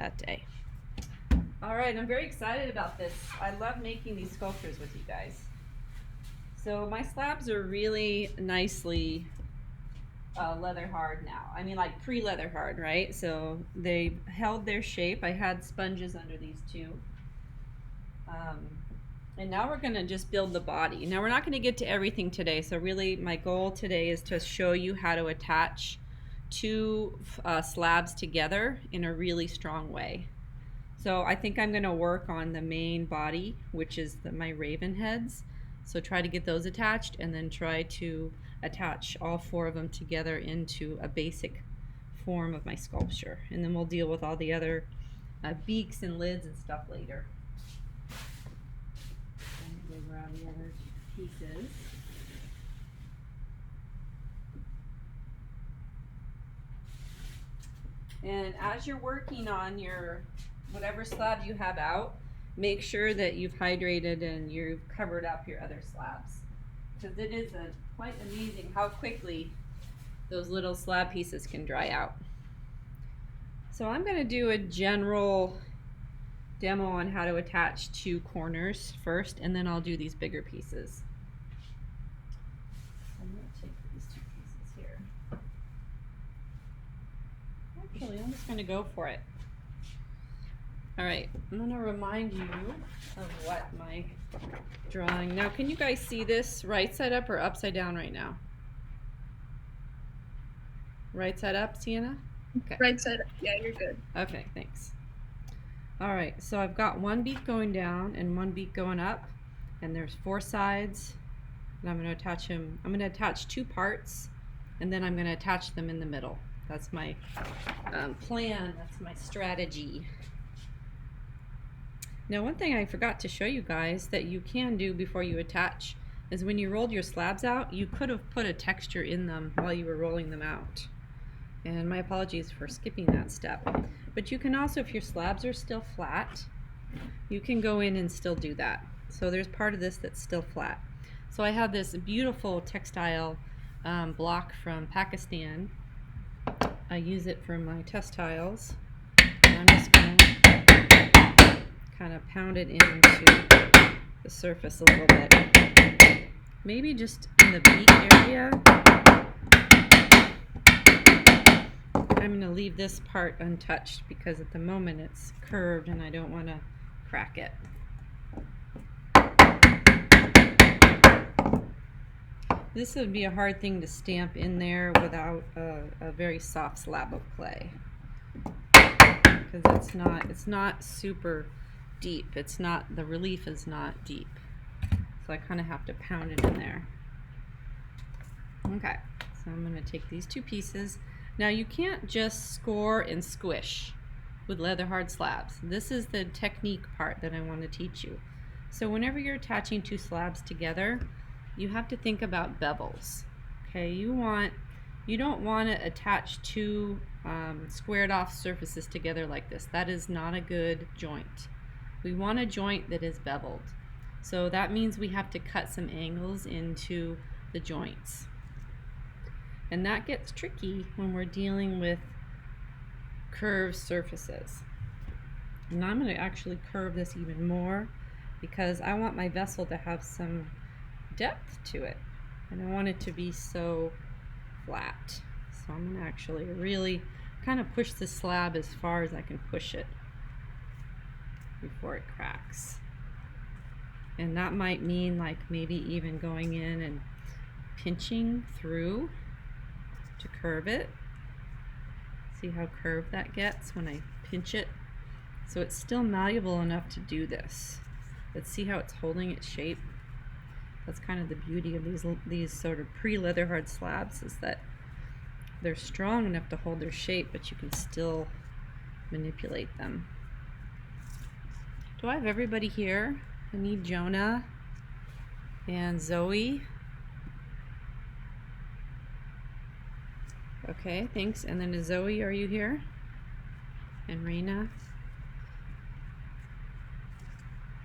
that day. All right, I'm very excited about this. I love making these sculptures with you guys. So my slabs are really nicely leather hard now. I mean, like pre-leather hard, right? So they held their shape. I had sponges under these two. And now we're gonna just build the body. Now we're not gonna get to everything today. So really my goal today is to show you how to attach two slabs together in a really strong way. So I think I'm gonna work on the main body, which is my raven heads. So try to get those attached and then try to attach all four of them together into a basic form of my sculpture. And then we'll deal with all the other beaks and lids and stuff later. I'm gonna grab the other pieces. And as you're working on your whatever slab you have out, make sure that you've hydrated and you've covered up your other slabs. Because it is quite amazing how quickly those little slab pieces can dry out. So I'm going to do a general demo on how to attach two corners first, and then I'll do these bigger pieces. I'm going to take these two pieces here. Actually, I'm just going to go for it. All right, I'm going to remind you of what my drawing. Now, can you guys see this right side up or upside down right now? Right side up, Sienna? Okay. Right side up. Yeah, you're good. Okay, thanks. All right, so I've got one beak going down and one beak going up, and there's four sides, and I'm going to attach them. I'm going to attach two parts, and then I'm going to attach them in the middle. That's my plan. That's my strategy. Now, one thing I forgot to show you guys that you can do before you attach is when you rolled your slabs out, you could have put a texture in them while you were rolling them out. And my apologies for skipping that step. But you can also, if your slabs are still flat, you can go in and still do that. So there's part of this that's still flat. So I have this beautiful textile block from Pakistan. I use it for my test tiles. And I'm just going to kind of pound it into the surface a little bit. Maybe just in the beak area. I'm going to leave this part untouched because at the moment it's curved and I don't want to crack it. This would be a hard thing to stamp in there without a very soft slab of clay, because it's not super deep. The relief is not deep, so I kind of have to pound it in there. Okay, so I'm going to take these two pieces. Now you can't just score and squish with leather hard slabs. This is the technique part that I want to teach you. So whenever you're attaching two slabs together, you have to think about bevels. Okay, you don't want to attach two squared off surfaces together like this. That is not a good joint. We want a joint that is beveled. So that means we have to cut some angles into the joints. And that gets tricky when we're dealing with curved surfaces. And I'm going to actually curve this even more because I want my vessel to have some depth to it. I don't want it to be so flat. So I'm going to actually really kind of push the slab as far as I can push it before it cracks. And that might mean like maybe even going in and pinching through to curve it. See how curved that gets when I pinch it? So it's still malleable enough to do this. Let's see how it's holding its shape. That's kind of the beauty of these sort of pre-leather hard slabs, is that they're strong enough to hold their shape, but you can still manipulate them. Do I have everybody here? I need Jonah and Zoe. Okay, thanks. And then Zoe, are you here? And Raina?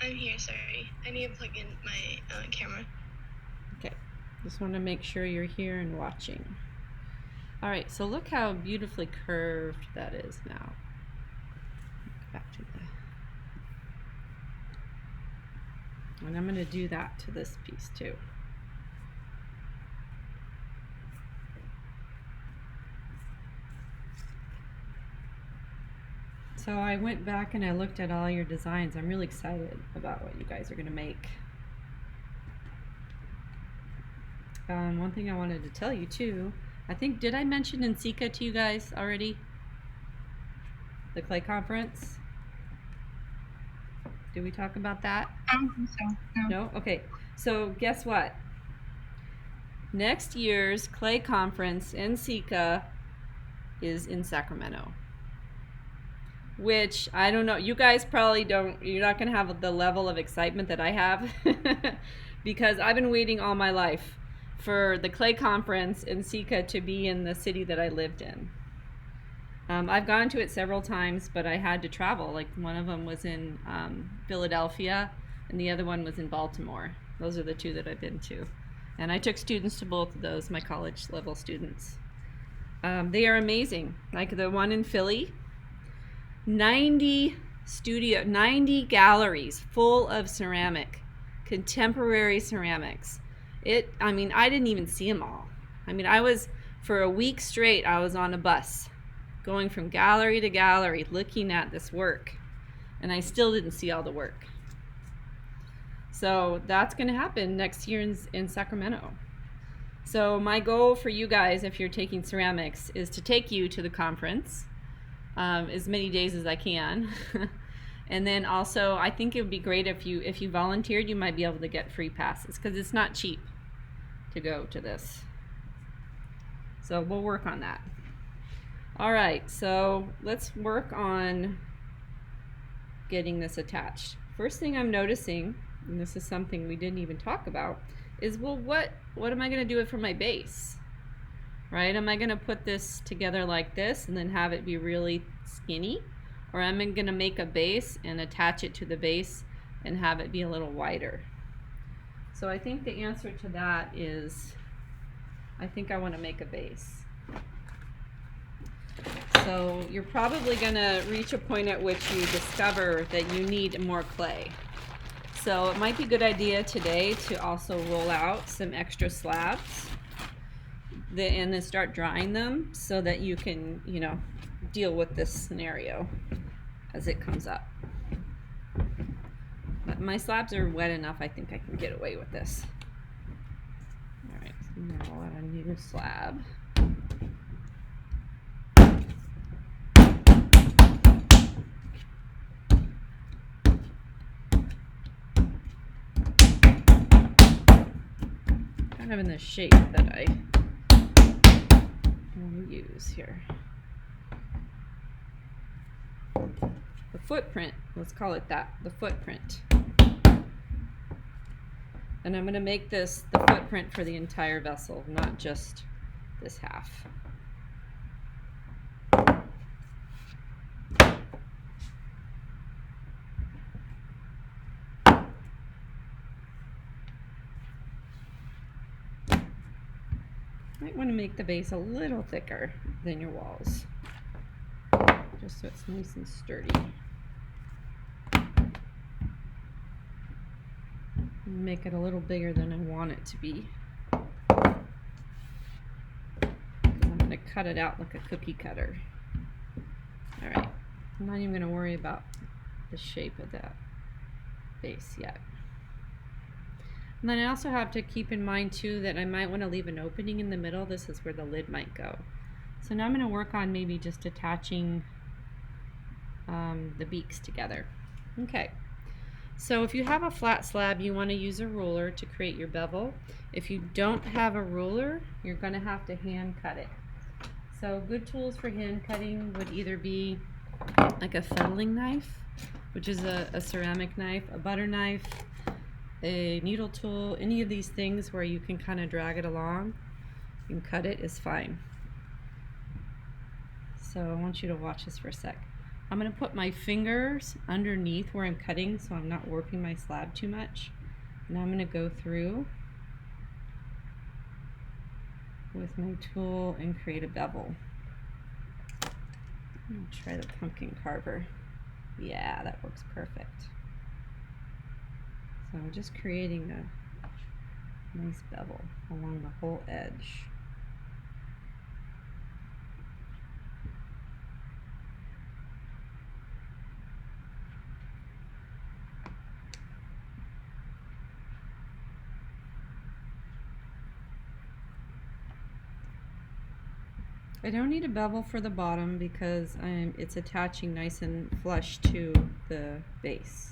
I'm here, sorry. I need to plug in my camera. Okay, just want to make sure you're here and watching. All right, so look how beautifully curved that is now. And I'm going to do that to this piece too. So I went back and I looked at all your designs. I'm really excited about what you guys are going to make. One thing I wanted to tell you too, I think, did I mention NCECA to you guys already? The clay conference? Did we talk about that? I don't think so. No. No? Okay. So guess what? Next year's clay conference, NCECA, is in Sacramento. Which, I don't know, you guys probably don't, you're not going to have the level of excitement that I have because I've been waiting all my life for the clay conference in NCECA to be in the city that I lived in. I've gone to it several times, but I had to travel. Like one of them was in Philadelphia and the other one was in Baltimore. Those are the two that I've been to. And I took students to both of those, my college level students. They are amazing. Like the one in Philly, 90 galleries full of ceramic, contemporary ceramics. I mean, I didn't even see them all. I mean, for a week straight, I was on a bus going from gallery to gallery looking at this work, and I still didn't see all the work. So that's going to happen next year in Sacramento. So my goal for you guys, if you're taking ceramics, is to take you to the conference as many days as I can. And then also, I think it would be great if you volunteered, you might be able to get free passes because it's not cheap to go to this. So we'll work on that. All right, so let's work on getting this attached. First thing I'm noticing, and this is something we didn't even talk about, is, well, what am I going to do it for my base? Right? Am I going to put this together like this and then have it be really skinny? Or am I going to make a base and attach it to the base and have it be a little wider? So I think the answer to that is, I think I want to make a base. So you're probably going to reach a point at which you discover that you need more clay. So it might be a good idea today to also roll out some extra slabs and then start drying them so that you can, deal with this scenario as it comes up. But my slabs are wet enough, I think I can get away with this. All right, so I'm gonna roll out a new slab. Kind of in the shape that I want to use here. The footprint, let's call it that, the footprint. And I'm going to make this the footprint for the entire vessel, not just this half. Might want to make the base a little thicker than your walls, just so it's nice and sturdy. Make it a little bigger than I want it to be. I'm going to cut it out like a cookie cutter. All right, I'm not even going to worry about the shape of that base yet. And then I also have to keep in mind too that I might want to leave an opening in the middle. This is where the lid might go. So now I'm going to work on maybe just attaching the beaks together. Okay. So if you have a flat slab, you want to use a ruler to create your bevel. If you don't have a ruler, you're going to have to hand cut it. So good tools for hand cutting would either be like a fettling knife, which is a ceramic knife, a butter knife, a needle tool, any of these things where you can kind of drag it along and cut it is fine. So I want you to watch this for a sec. I'm going to put my fingers underneath where I'm cutting so I'm not warping my slab too much. And I'm going to go through with my tool and create a bevel. I'm going to try the pumpkin carver. Yeah, that works perfect. So So just creating a nice bevel along the whole edge. I don't need a bevel for the bottom because it's attaching nice and flush to the base.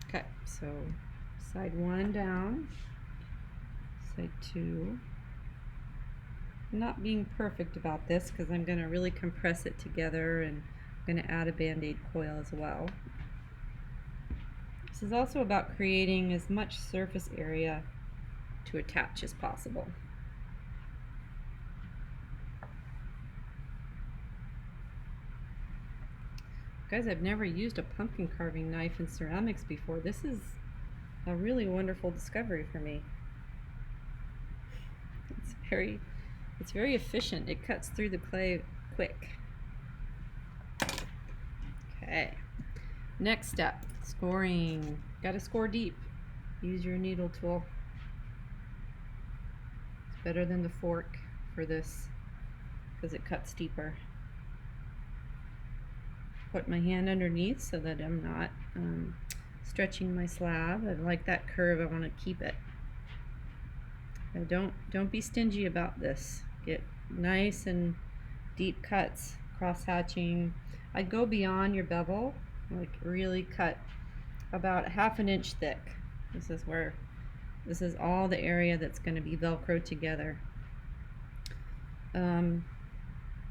Okay, so side 1 down, side 2. I'm not being perfect about this because I'm going to really compress it together, and I'm going to add a Band-Aid coil as well. This is also about creating as much surface area to attach as possible. Guys, I've never used a pumpkin carving knife in ceramics before. This is a really wonderful discovery for me. It's very efficient. It cuts through the clay quick. Okay. Next step, scoring. Gotta score deep. Use your needle tool. It's better than the fork for this because it cuts deeper. Put my hand underneath so that I'm not stretching my slab. I like that curve. I want to keep it. Don't be stingy about this. Get nice and deep cuts, cross hatching. I'd go beyond your bevel, like really cut about 1/2 inch thick. This is all the area that's going to be Velcro together.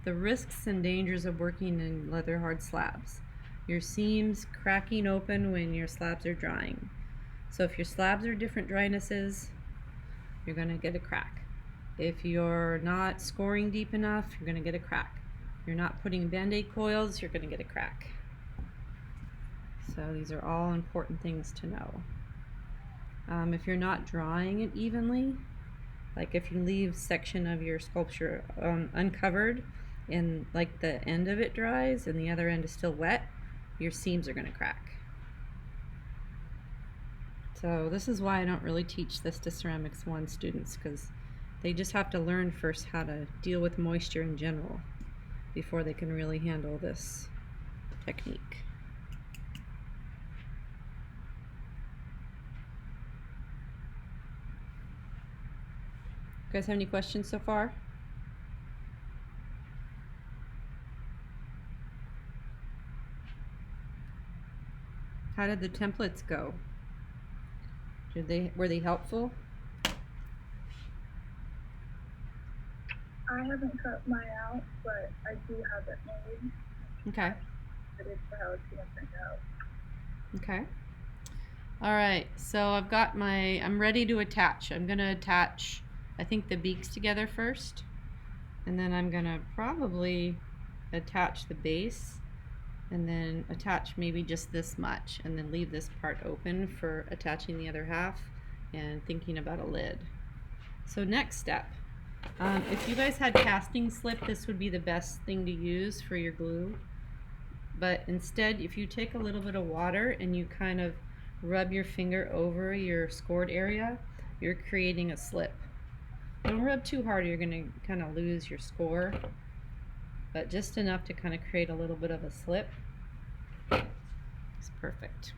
The risks and dangers of working in leather hard slabs. Your seams cracking open when your slabs are drying. So if your slabs are different drynesses, you're going to get a crack. If you're not scoring deep enough, you're going to get a crack. If you're not putting Band-Aid coils, you're going to get a crack. So these are all important things to know. If you're not drying it evenly, like if you leave section of your sculpture uncovered and like the end of it dries and the other end is still wet, your seams are going to crack. So this is why I don't really teach this to Ceramics 1 students, because they just have to learn first how to deal with moisture in general before they can really handle this technique. You guys have any questions so far? How did the templates go? Were they helpful? I haven't cut mine out, but I do have it made. Okay. But it's for how it's gonna turn out. Okay. All right, so I'm ready to attach. I'm gonna attach, I think, the beaks together first, and then I'm gonna probably attach the base, and then attach maybe just this much, and then leave this part open for attaching the other half and thinking about a lid. So next step, if you guys had casting slip, this would be the best thing to use for your glue. But instead, if you take a little bit of water and you kind of rub your finger over your scored area, you're creating a slip. Don't rub too hard, you're going to kind of lose your score, but just enough to kind of create a little bit of a slip. It's perfect.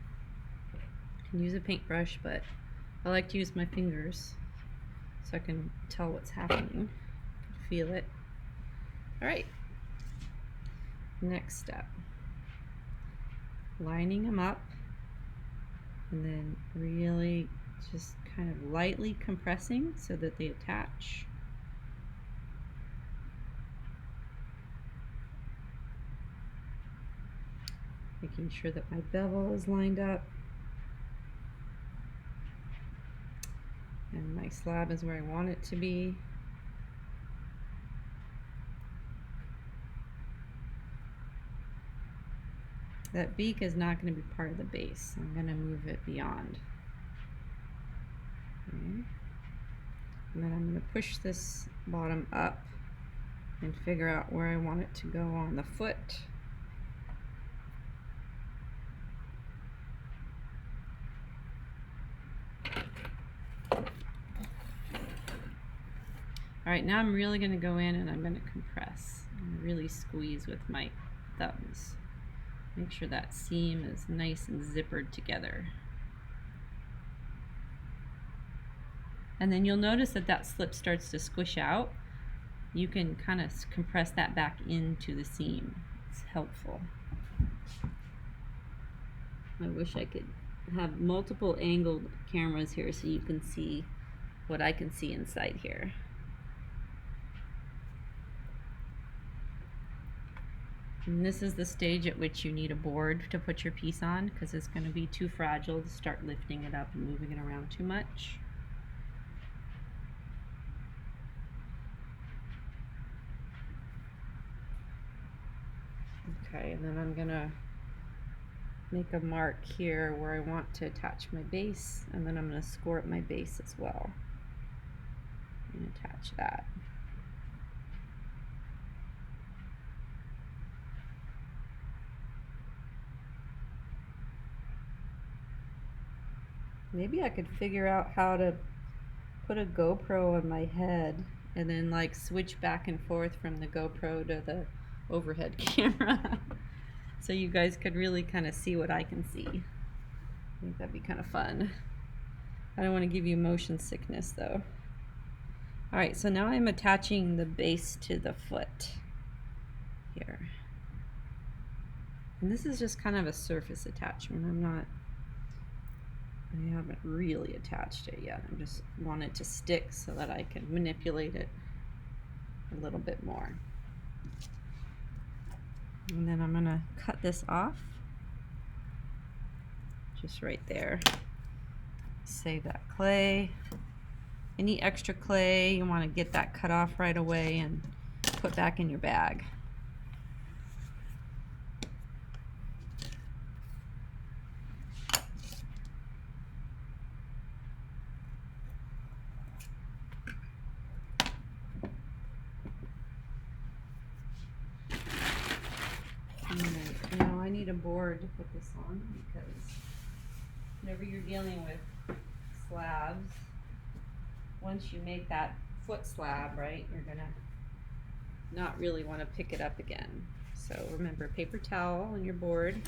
You can use a paintbrush, but I like to use my fingers so I can tell what's happening, feel it. All right, next step, lining them up and then really just kind of lightly compressing so that they attach. Making sure that my bevel is lined up and my slab is where I want it to be. That beak is not going to be part of the base. I'm going to move it beyond. Okay. And then I'm going to push this bottom up and figure out where I want it to go on the foot. All right, now I'm really going to go in and I'm going to compress and really squeeze with my thumbs. Make sure that seam is nice and zippered together. And then you'll notice that that slip starts to squish out. You can kind of compress that back into the seam. It's helpful. I wish I could have multiple angled cameras here so you can see what I can see inside here. And this is the stage at which you need a board to put your piece on, because it's going to be too fragile to start lifting it up and moving it around too much. Okay, and then I'm going to make a mark here where I want to attach my base, and then I'm going to score at my base as well and attach that. Maybe I could figure out how to put a GoPro on my head and then like switch back and forth from the GoPro to the overhead camera so you guys could really kind of see what I can see. I think that'd be kind of fun. I don't want to give you motion sickness though. Alright, so now I'm attaching the base to the foot here. And this is just kind of a surface attachment. I haven't really attached it yet. I just want it to stick so that I can manipulate it a little bit more. And then I'm going to cut this off. Just right there. Save that clay. Any extra clay, you want to get that cut off right away and put back in your bag. Now I need a board to put this on, because whenever you're dealing with slabs, once you make that foot slab, right, you're gonna not really want to pick it up again. So remember, paper towel on your board.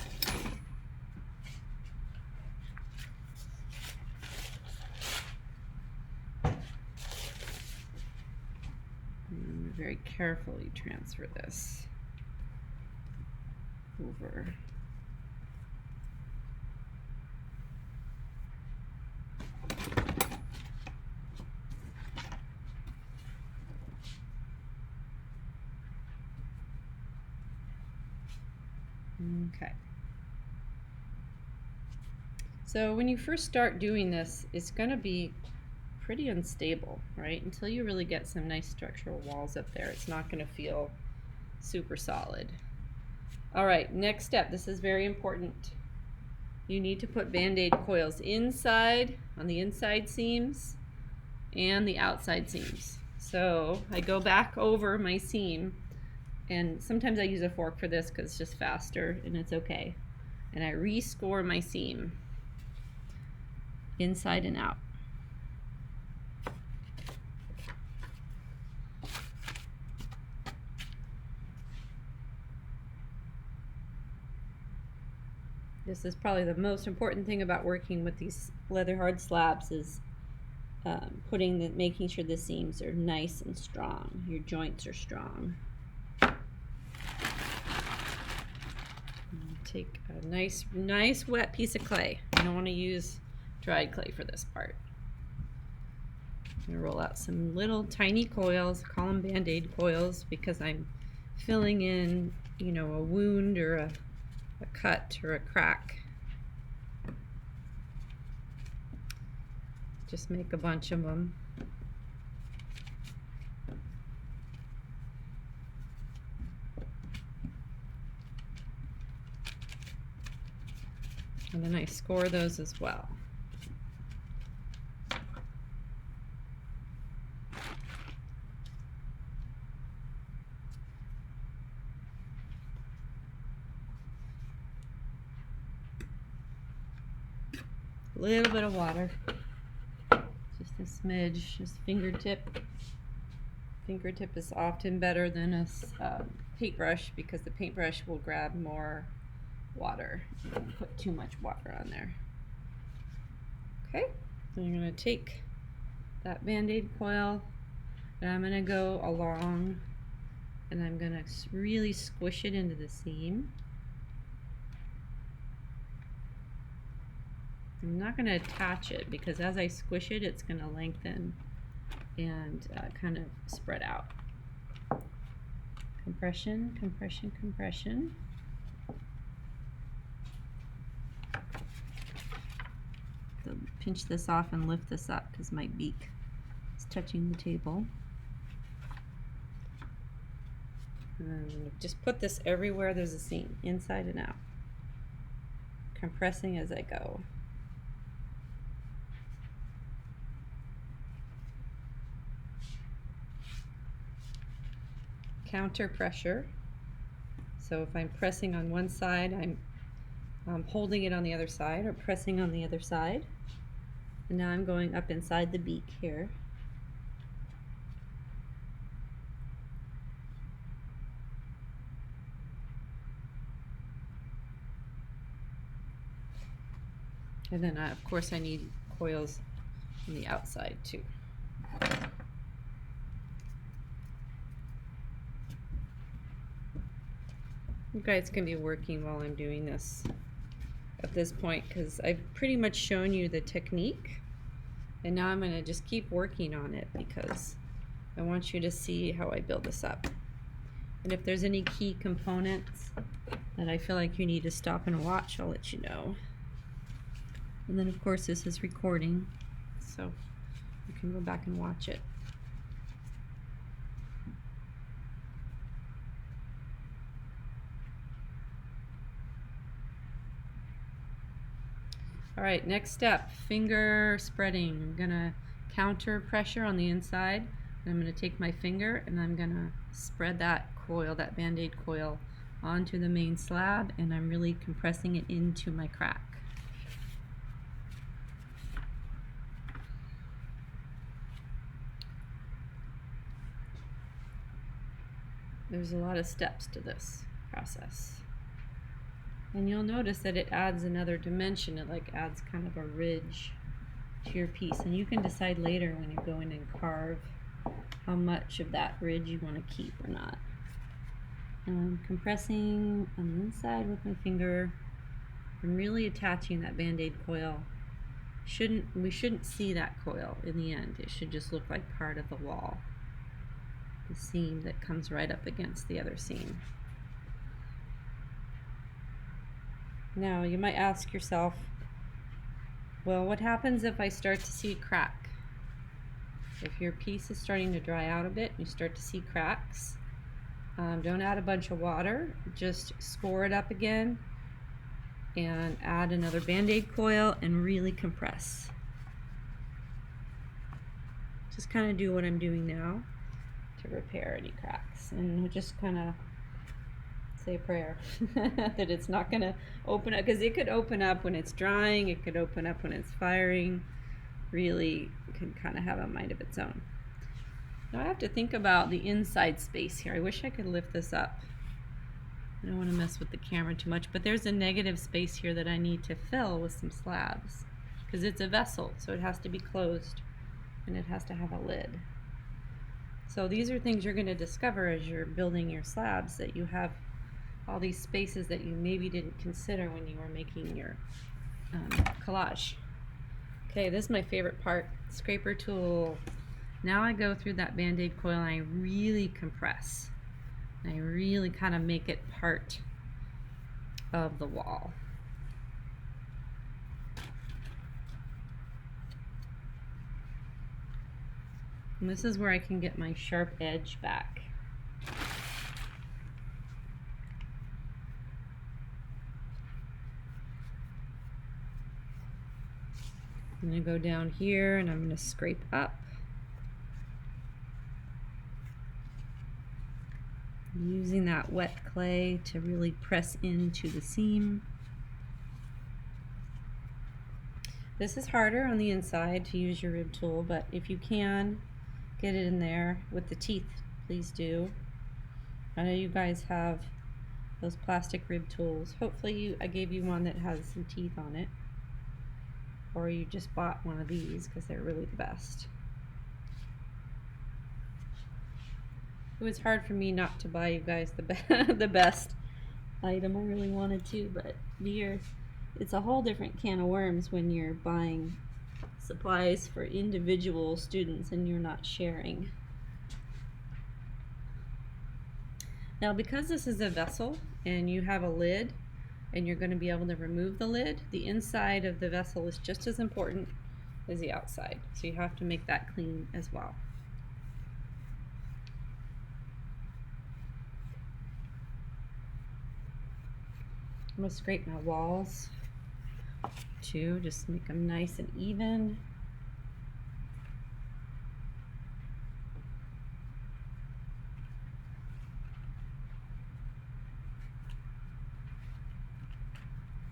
And very carefully transfer this over. Okay. So when you first start doing this, it's going to be pretty unstable, right? Until you really get some nice structural walls up there, it's not going to feel super solid. All right, next step. This is very important. You need to put Band-Aid coils inside, on the inside seams and the outside seams. So I go back over my seam, and sometimes I use a fork for this because it's just faster and it's okay. And I rescore my seam inside and out. This is probably the most important thing about working with these leather hard slabs is making sure the seams are nice and strong. Your joints are strong. Take a nice wet piece of clay. You don't want to use dried clay for this part. I'm going to roll out some little tiny coils, call them Band-Aid coils, because I'm filling in, you know, a wound or a cut or a crack. Just make a bunch of them. And then I score those as well. A little bit of water, just a smidge, just fingertip. Fingertip is often better than a paintbrush because the paintbrush will grab more water. You don't put too much water on there. Okay, so you're going to take that Band-Aid coil and I'm going to go along and I'm going to really squish it into the seam. I'm not going to attach it because as I squish it, it's going to lengthen and kind of spread out. Compression, compression, compression. So pinch this off and lift this up because my beak is touching the table. And just put this everywhere there's a seam, inside and out. Compressing as I go. Counter pressure. So if I'm pressing on one side, I'm holding it on the other side or pressing on the other side. And now I'm going up inside the beak here. And then of course I need coils on the outside too. You guys can be working while I'm doing this at this point because I've pretty much shown you the technique and now I'm going to just keep working on it because I want you to see how I build this up. And if there's any key components that I feel like you need to stop and watch, I'll let you know. And then of course this is recording, so you can go back and watch it. All right, next step, finger spreading. I'm gonna counter pressure on the inside. And I'm gonna take my finger and I'm gonna spread that coil, that Band-Aid coil, onto the main slab, and I'm really compressing it into my crack. There's a lot of steps to this process. And you'll notice that it adds another dimension. It like adds kind of a ridge to your piece. And you can decide later when you go in and carve how much of that ridge you want to keep or not. I'm compressing on the inside with my finger. I'm really attaching that Band-Aid coil. We shouldn't see that coil in the end. It should just look like part of the wall. The seam that comes right up against the other seam. Now you might ask yourself, well, what happens if I start to see crack? If your piece is starting to dry out a bit and you start to see cracks, don't add a bunch of water, just score it up again and add another Band-Aid coil and really compress. Just kind of do what I'm doing now to repair any cracks, and just kind of say a prayer that it's not going to open up, because it could open up when it's drying, it could open up when it's firing. Really can kind of have a mind of its own. Now I have to think about the inside space here. I wish I could lift this up. I don't want to mess with the camera too much, but there's a negative space here that I need to fill with some slabs because it's a vessel, so it has to be closed and it has to have a lid. So these are things you're going to discover as you're building your slabs, that you have all these spaces that you maybe didn't consider when you were making your collage. Okay, this is my favorite part, scraper tool. Now I go through that Band-Aid coil and I really compress. I really kind of make it part of the wall. And this is where I can get my sharp edge back. I'm going to go down here and I'm going to scrape up. Using that wet clay to really press into the seam. This is harder on the inside to use your rib tool, but if you can get it in there with the teeth, please do. I know you guys have those plastic rib tools. Hopefully I gave you one that has some teeth on it, or you just bought one of these because they're really the best. It was hard for me not to buy you guys the best item. I really wanted to, but it's a whole different can of worms when you're buying supplies for individual students and you're not sharing. Now, because this is a vessel and you have a lid and you're going to be able to remove the lid, the inside of the vessel is just as important as the outside. So you have to make that clean as well. I'm going to scrape my walls too, just make them nice and even.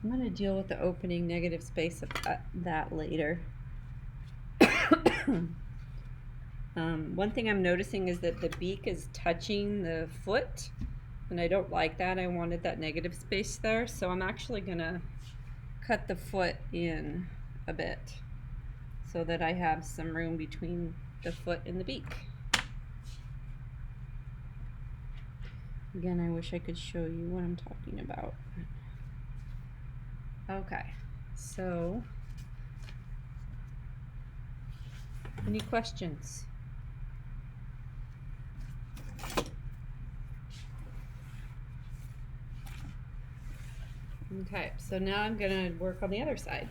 I'm going to deal with the opening negative space of that later. One thing I'm noticing is that the beak is touching the foot, and I don't like that. I wanted that negative space there, so I'm actually going to cut the foot in a bit so that I have some room between the foot and the beak. Again, I wish I could show you what I'm talking about. Okay, so any questions? Okay, so now I'm going to work on the other side.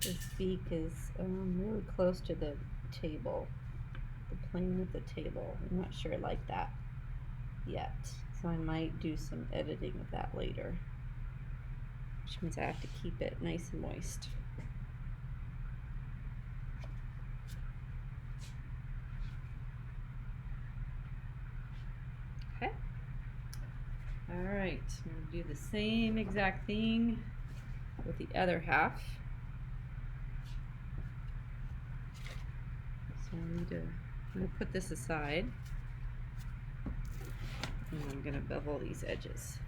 This beak is really close to the table, the plane of the table. I'm not sure I like that yet, so I might do some editing of that later, which means I have to keep it nice and moist. Okay. All right, I'm going to do the same exact thing with the other half. So I'm going to put this aside, and I'm going to bevel these edges.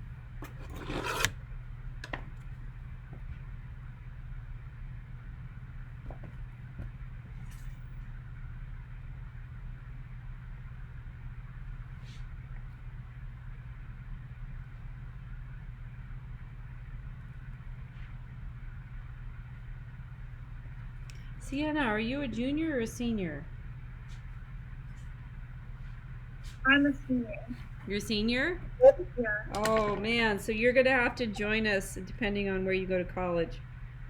Sienna, are you a junior or a senior? I'm a senior. You're a senior? Yeah. Oh man, so you're gonna have to join us depending on where you go to college.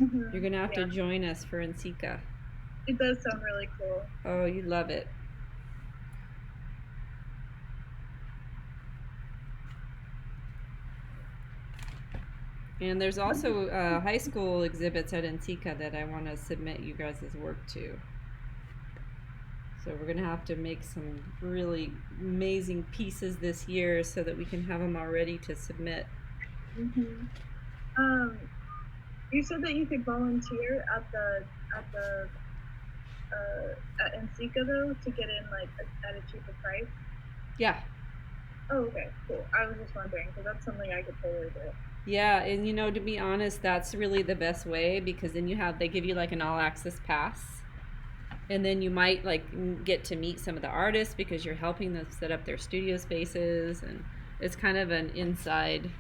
Mm-hmm. You're gonna have to join us for NCECA. It does sound really cool. Oh, you love it. And there's also high school exhibits at NCECA that I want to submit you guys' work to. So we're going to have to make some really amazing pieces this year so that we can have them all ready to submit. Mm-hmm. You said that you could volunteer at NCECA though to get in like at a cheaper price. Yeah. Oh, okay, cool. I was just wondering because that's something I could totally do. Yeah, and you know, to be honest, that's really the best way because then they give you like an all access pass. And then you might like get to meet some of the artists because you're helping them set up their studio spaces, and it's kind of an insider's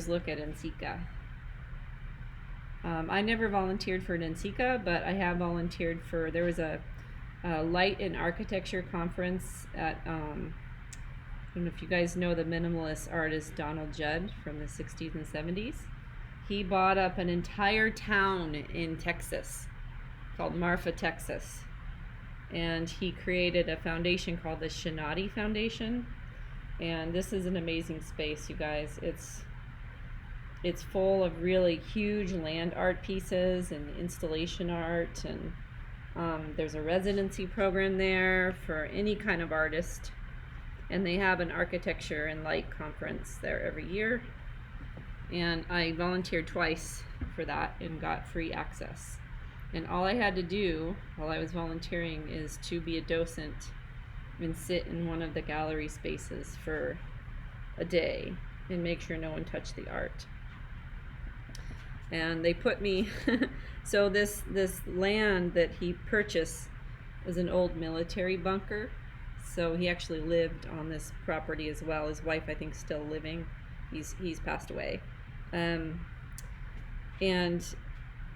look at NCECA. I never volunteered for an NCECA, but I have volunteered there was a light and architecture conference at I don't know if you guys know the minimalist artist Donald Judd from the 60s and 70s. He bought up an entire town in Texas called Marfa, Texas. and he created a foundation called the Shinati Foundation. And this is an amazing space, you guys. It's full of really huge land art pieces and installation art, and there's a residency program there for any kind of artist, and they have an architecture and light conference there every year, and I volunteered twice for that and got free access. And all I had to do while I was volunteering is to be a docent and sit in one of the gallery spaces for a day and make sure no one touched the art. And they put me so this land that he purchased is an old military bunker, so he actually lived on this property as well. His wife, I think, still living. He's passed away. And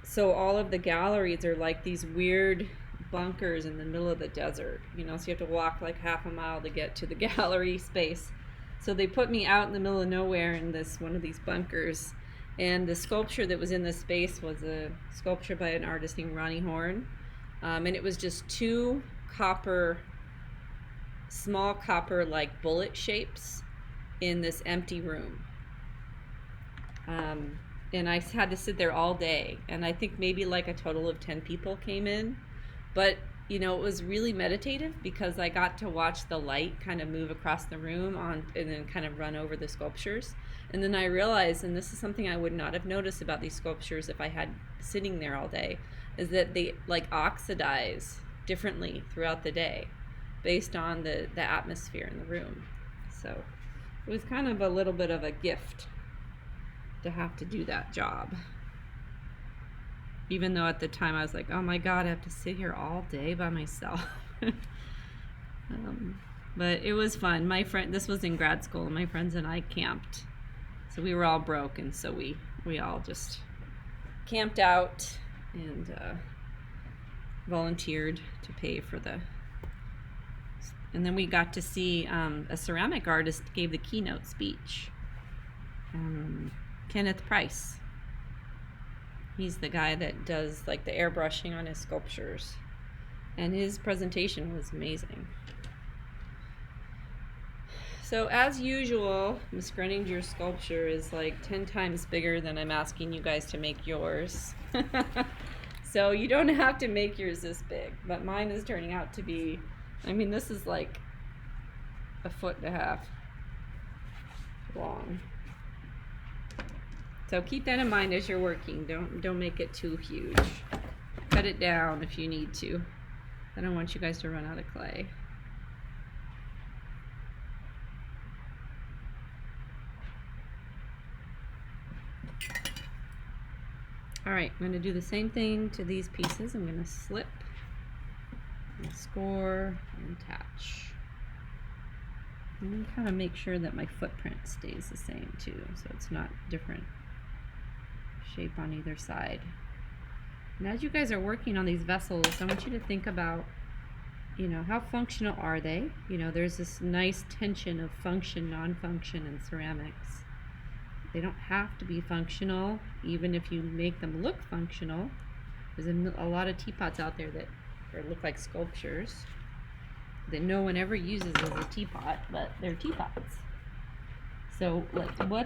so all of the galleries are like these weird bunkers in the middle of the desert, so you have to walk like half a mile to get to the gallery space. So they put me out in the middle of nowhere in one of these bunkers, and the sculpture that was in this space was a sculpture by an artist named Ronnie Horn, and it was just two small copper like bullet shapes in this empty room. And I had to sit there all day, and I think maybe like a total of 10 people came in, but it was really meditative because I got to watch the light kind of move across the room and then kind of run over the sculptures. And then I realized, and this is something I would not have noticed about these sculptures if I had sitting there all day, is that they like oxidize differently throughout the day based on the atmosphere in the room. So it was kind of a little bit of a gift to have to do that job, even though at the time I was like, oh my god, I have to sit here all day by myself. But it was fun. This was in grad school, and my friends and I camped, so we were all broke, and so we all just camped out and volunteered to pay for and then we got to see a ceramic artist gave the keynote speech. Kenneth Price. He's the guy that does like the airbrushing on his sculptures, and his presentation was amazing. So as usual, Miss Greninger's sculpture is like 10 times bigger than I'm asking you guys to make yours. So you don't have to make yours this big, but mine is turning out to be, this is like 1.5 feet long. So keep that in mind as you're working. Don't make it too huge. Cut it down if you need to. I don't want you guys to run out of clay. Alright, I'm going to do the same thing to these pieces. I'm going to slip, and score, and attach. And kind of make sure that my footprint stays the same too, so it's not different shape on either side. And as you guys are working on these vessels, I want you to think about, how functional are they? There's this nice tension of function, non-function in ceramics. They don't have to be functional, even if you make them look functional. There's a lot of teapots out there that look like sculptures that no one ever uses as a teapot, but they're teapots. So, like, what